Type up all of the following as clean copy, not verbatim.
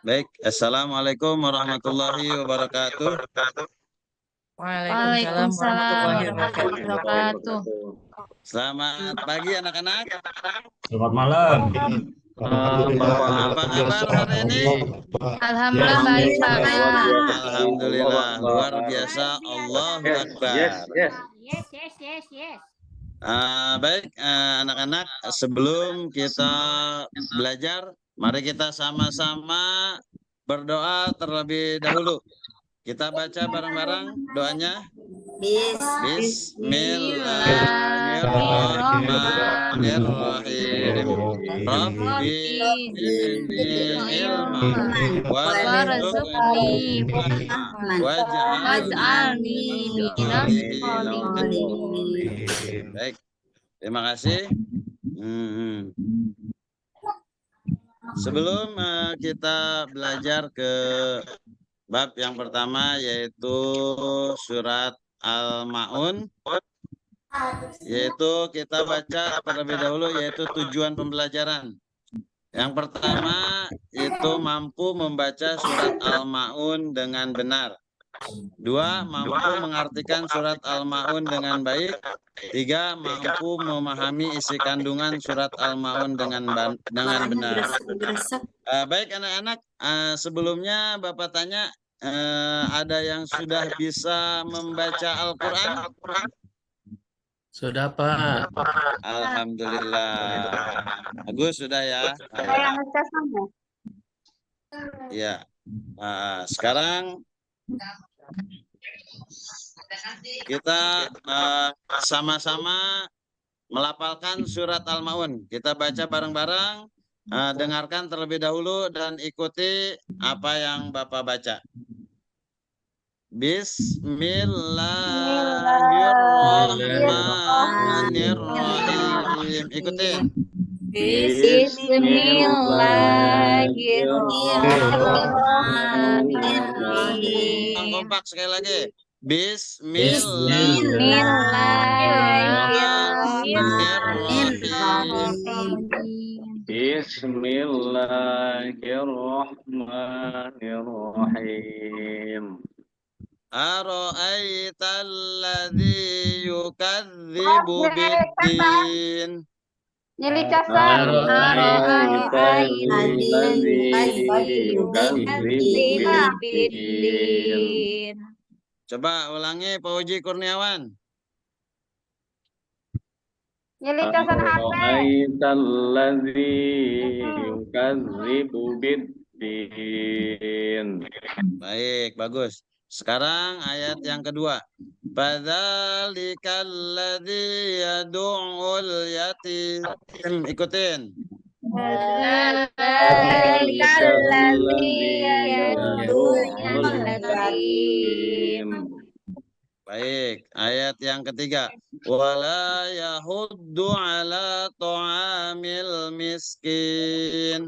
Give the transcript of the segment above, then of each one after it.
Baik, Assalamualaikum warahmatullahi wabarakatuh. Waalaikumsalam warahmatullahi wabarakatuh. Selamat pagi anak-anak. Selamat malam. Apa kabar hari ini? Alhamdulillah baik Pak. Alhamdulillah, luar biasa. Allahu Akbar. Baik, anak-anak, sebelum kita belajar, mari kita sama-sama berdoa terlebih dahulu. Kita baca bareng-bareng doanya. Bismillahirrahmanirrahim. Rabbi zidni ilman warzuqni waj'alni minal sholihin. Baik, terima kasih. Sebelum kita belajar ke bab yang pertama, yaitu surat Al-Ma'un, yaitu kita baca terlebih dahulu yaitu tujuan pembelajaran. Yang pertama itu mampu membaca surat Al-Ma'un dengan benar. 2, mampu mengartikan surat Al-Ma'un dengan baik. 3, mampu memahami isi kandungan surat Al-Ma'un dengan benar. Baik anak-anak, sebelumnya Bapak tanya, ada yang sudah bisa membaca Al-Quran? Sudah Pak. Alhamdulillah. Bagus sudah ya. Ya. Sekarang kita sama-sama melafalkan surat Al-Ma'un. Kita baca bareng-bareng. Dengarkan terlebih dahulu dan ikuti apa yang Bapak baca. Bismillahirrahmanirrahim. Ikutin. Bismillahirrahmanirrahim. Kompak sekali lagi. Bismillahirrahmanirrahim. Bismillahirrahmanirrahim. Ara'aital ladzi yukadzibu biddin. Coba ulangi Pak Uji Kurniawan. Ara'aital ladzi yukadzibu biddin. Baik, bagus. Sekarang ayat yang kedua. Padzalikal ladzi yad'ul yatim. Ikutin. Padzalikal ladzi yad'ul yatim. Baik, ayat yang ketiga. Wala yahuddu ala ta'amil miskin.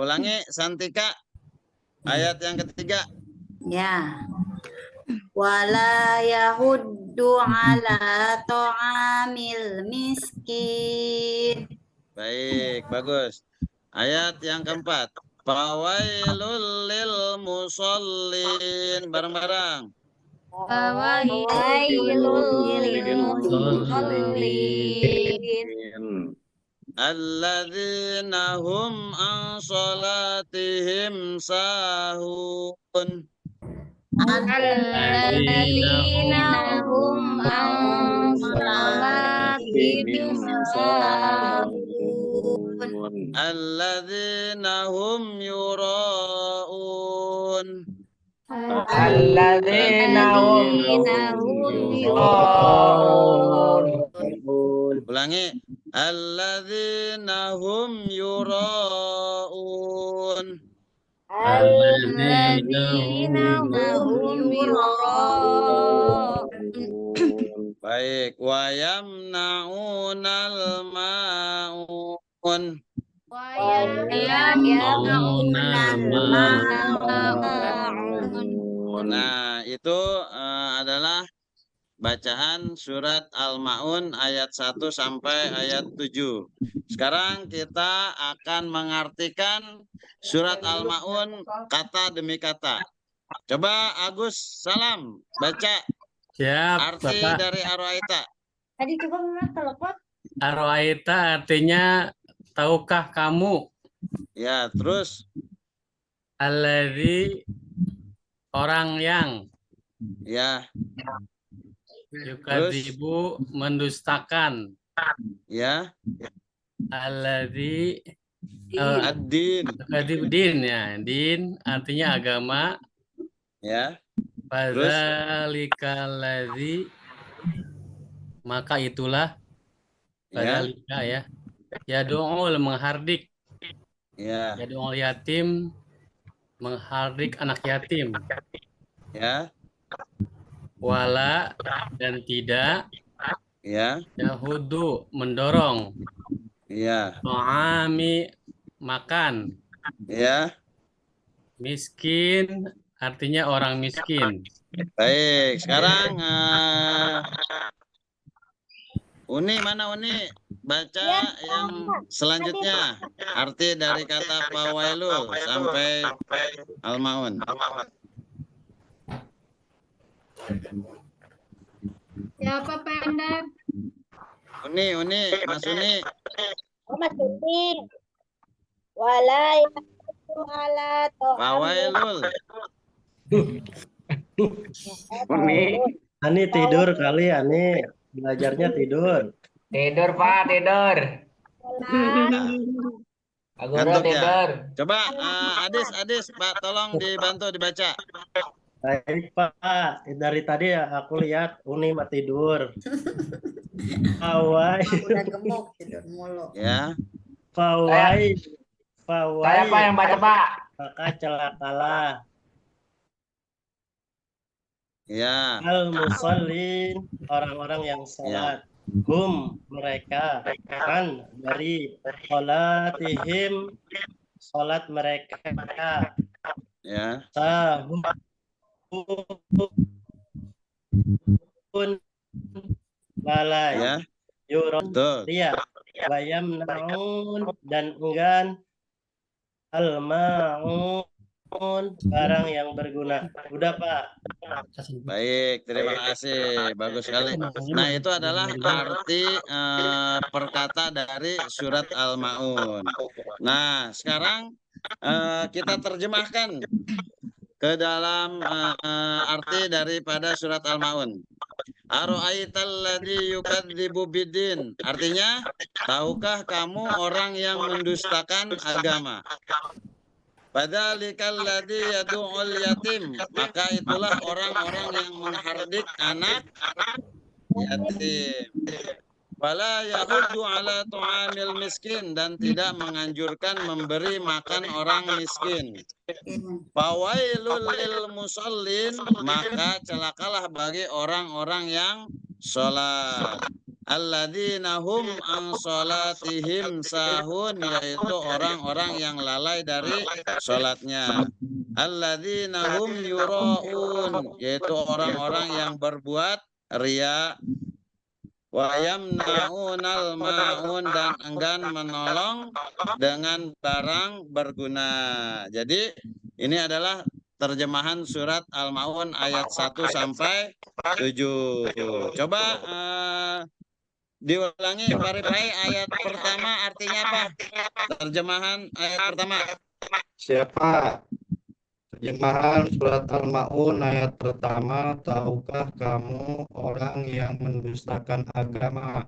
Ulangi Santika, ayat yang ketiga. Ya. Wala yahuddu ala ta'amil miskin. Baik, bagus. Ayat yang keempat. Fawailul lil musallin. Bareng-barang. Alladzina hum an salatihim sahun. Alladzina hum an salatihim sahun. Alladzina hum yura'un. Alladzina hum yura'un. Ulangi. Alladzina hum yura'un. Alladzina hum yura'un. Baik. Wa yamna'unal ma'un. Nah, itu adalah bacaan surat Al-Maun ayat 1 sampai ayat 7. Sekarang kita akan mengartikan surat Al-Maun kata demi kata. Coba Agus Salam baca Siap, arti Bapak. dari Aroaita. Tadi coba Mama telepon. Arwaita artinya tahukah kamu? Ya, terus Alladzi orang yang ya, yukadzibu mendustakan. ya, Alladzi ad-din, yukadzibu din ya. Din artinya agama. ya. Fadzalikal maka itulah Ya, fadzalika ya. Yad'ul menghardik. ya, Yad'ul yatim menghardik anak yatim. ya, Wala dan tidak. ya, Yahudu mendorong. ya, To'ami makan. ya. Miskin artinya orang miskin. Baik, sekarang Uni mana Uni? Baca yang selanjutnya. Arti dari kata fawailul sampai Al-Maun. Siapa pendek? Uni, Mas Uni. Mas Uni. Wala yahuddu ala Fawailul. Uni. Ani tidur kali, Ani. Belajarnya tidur. Tidur, Pak, tidur. Pak Guru Ngantuk ya? tidur. Coba Adis, Pak, tolong dibantu dibaca. Baik, Pak. Dari tadi ya aku lihat Uni mah tidur. Pawai, Udah gemuk tidur mulu. Ya, pawai, Saya Pak yang baca, Pak. maka celakalah. ya, Al-musallin, orang-orang yang sholat. Mereka kan dari sholatihim, sholat mereka. ya, Sahun lalai. ya, Yuron betul. dia bayam naun dan enggan al-ma'un barang yang berguna. Udah, Pak. Baik, terima kasih. Bagus sekali. Nah, itu adalah arti perkata dari surat Al-Maun. Nah, sekarang kita terjemahkan ke dalam arti daripada surat Al-Maun. Aro'aital ladzi yukadzibu biddin. Artinya, tahukah kamu orang yang mendustakan agama? Padzalikal ladzi yad'ul yatim. Maka itulah orang-orang yang menghardik anak yatim. Wala yahuddu ala tu'amil miskin, dan tidak menganjurkan memberi makan orang miskin. Fawailul lil musallin, maka celakalah bagi orang-orang yang sholat. Alladzina hum an sholatihim sahun, yaitu orang-orang yang lalai dari sholatnya. Alladzina hum yura'un, yaitu orang-orang yang berbuat riya. Wa yamna'unal ma'un, dan enggan menolong dengan barang berguna. Jadi ini adalah terjemahan surat Al-Maun ayat 1 sampai 7. Coba diulangi Pari-Pari, ayat pertama artinya apa? Terjemahan ayat pertama. Siapa? Terjemahan surat Al-Maun ayat pertama, tahukah kamu orang yang mendustakan agama?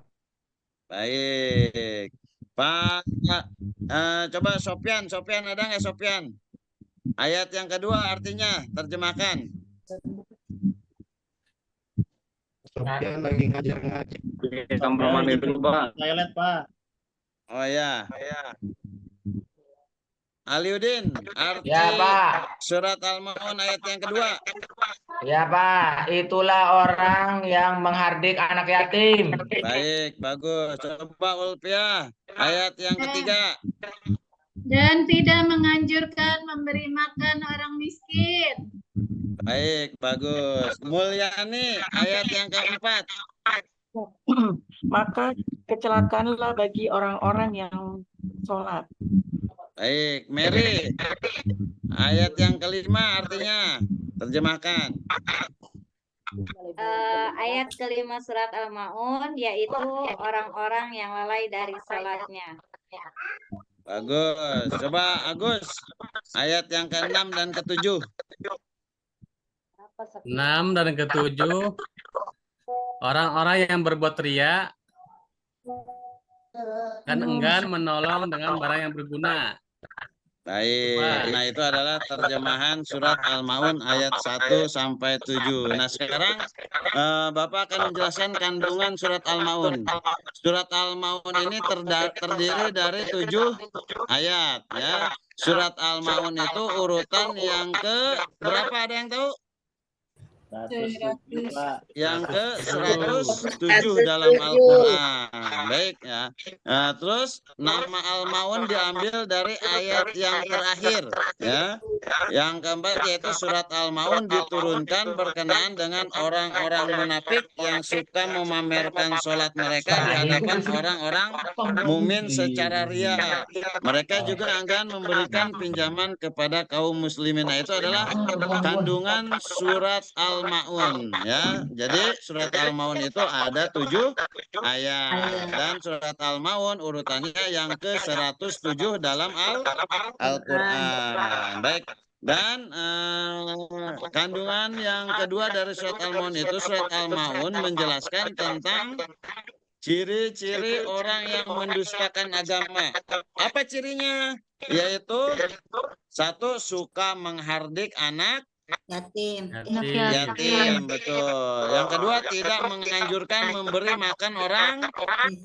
Baik. Pak, coba Sopyan ada nggak Sopyan? Ayat yang kedua artinya terjemahkan. Sofyan lagi ngajar-ngajar. Di kamar mandi dulu, Pak. Toilet, Pak. Oh ya. Aliudin, arti Ya, Pak. surat Al-Maun ayat yang kedua. Ya, Pak. Itulah orang yang menghardik anak yatim. Baik, bagus. Coba Ulpiah, ayat yang ketiga. Dan tidak menganjurkan memberi makan orang miskin. Baik, bagus. Mulyani, ayat yang keempat. Maka kecelakaanlah bagi orang-orang yang sholat. Baik, Mary, ayat yang kelima artinya, terjemahkan. Ayat kelima surat Al-Maun yaitu orang-orang yang lalai dari salatnya. Bagus. Coba Agus, ayat yang ke-6 dan ke-7. 6 dan ke-7, orang-orang yang berbuat riya dan enggan menolong dengan barang yang berguna. Baik, nah itu adalah terjemahan surat Al-Maun ayat 1 sampai 7. Nah sekarang Bapak akan menjelaskan kandungan surat Al-Maun. Surat Al-Maun ini terdiri dari 7 ayat ya. Surat Al-Maun itu urutan yang ke berapa, ada yang tahu? 107, Pak. Yang ke 107 dalam Al-Quran. Baik ya. Nah, terus nama Al-Maun diambil dari ayat yang terakhir ya. Yang keempat yaitu surat Al-Maun diturunkan berkenaan dengan orang-orang munafik yang suka memamerkan sholat mereka di hadapan orang-orang mukmin secara ria. Mereka juga enggan memberikan pinjaman kepada kaum muslimin. Nah, itu adalah kandungan surat Al-Maun ya. Jadi surat Al-Maun itu ada 7 ayat dan surat Al-Maun urutannya yang ke 107 dalam Al-Quran. Baik. Dan kandungan yang kedua dari surat Al-Maun itu, surat Al-Maun menjelaskan tentang ciri-ciri orang yang mendustakan agama. Apa cirinya? Yaitu 1, suka menghardik anak Yatim. yatim, betul. Yang kedua, tidak menganjurkan memberi makan orang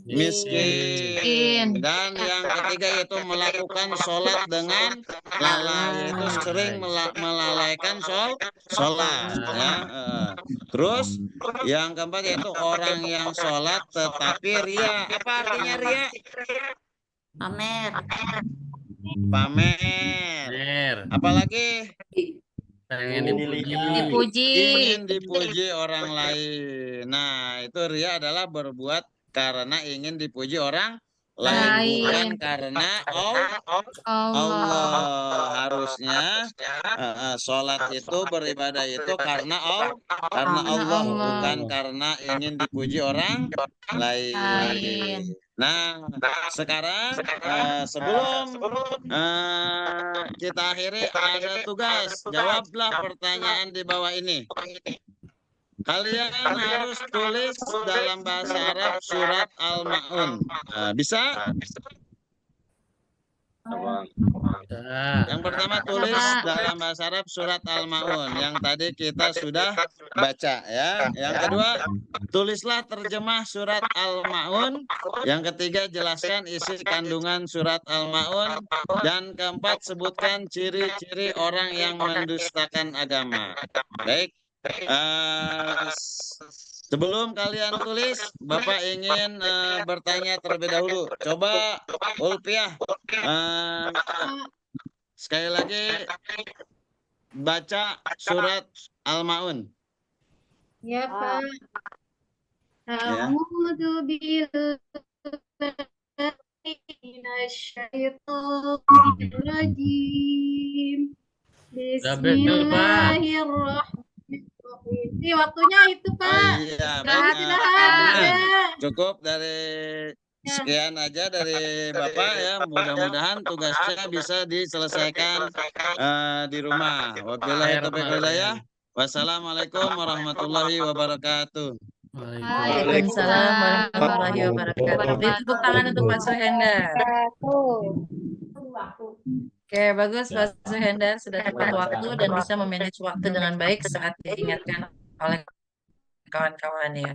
miskin. Dan yang ketiga yaitu melakukan sholat dengan lalai, yaitu sering melalaikan sholat. Ya. Terus yang keempat yaitu orang yang sholat tetapi ria. Apa artinya ria? Pamer. Pamer. Apalagi? Pengen Ingin dipuji orang lain. Nah, itu ria adalah berbuat karena ingin dipuji orang lain, bukan karena Allah. Harusnya sholat itu, beribadah itu karena Allah, bukan karena ingin dipuji orang lain. Nah, sekarang sebelum kita akhiri, ada tugas. Jawablah pertanyaan di bawah ini. Kalian harus tulis dalam bahasa Arab surat Al-Maun. Bisa? Yang pertama tulis dalam bahasa Arab surat Al-Maun yang tadi kita sudah baca ya. Yang kedua, tulislah terjemah surat Al-Maun. Yang ketiga, jelaskan isi kandungan surat Al-Maun. Dan keempat, sebutkan ciri-ciri orang yang mendustakan agama. Baik. Sebelum kalian tulis, Bapak ingin bertanya terlebih dahulu. Coba Ulpiah, sekali lagi baca surat Al-Maun. Ya, Pak. A'udzu billahi minasyaitonir rajim. Bismillahirrahmanirrahim. Ini waktunya itu, Pak. Iya, cukup dari sekian aja dari Bapak ya. Mudah-mudahan tugasnya bisa diselesaikan di rumah. Wabillahi taufiq wal hidayah. Wassalamualaikum warahmatullahi wabarakatuh. Waalaikumsalam warahmatullahi wabarakatuh. Tepuk tangan untuk Pak Suhendar. Oke, bagus Pak Suhendar, sudah tepat waktu dan bisa memanage waktu dengan baik saat diingatkan oleh kawan-kawannya.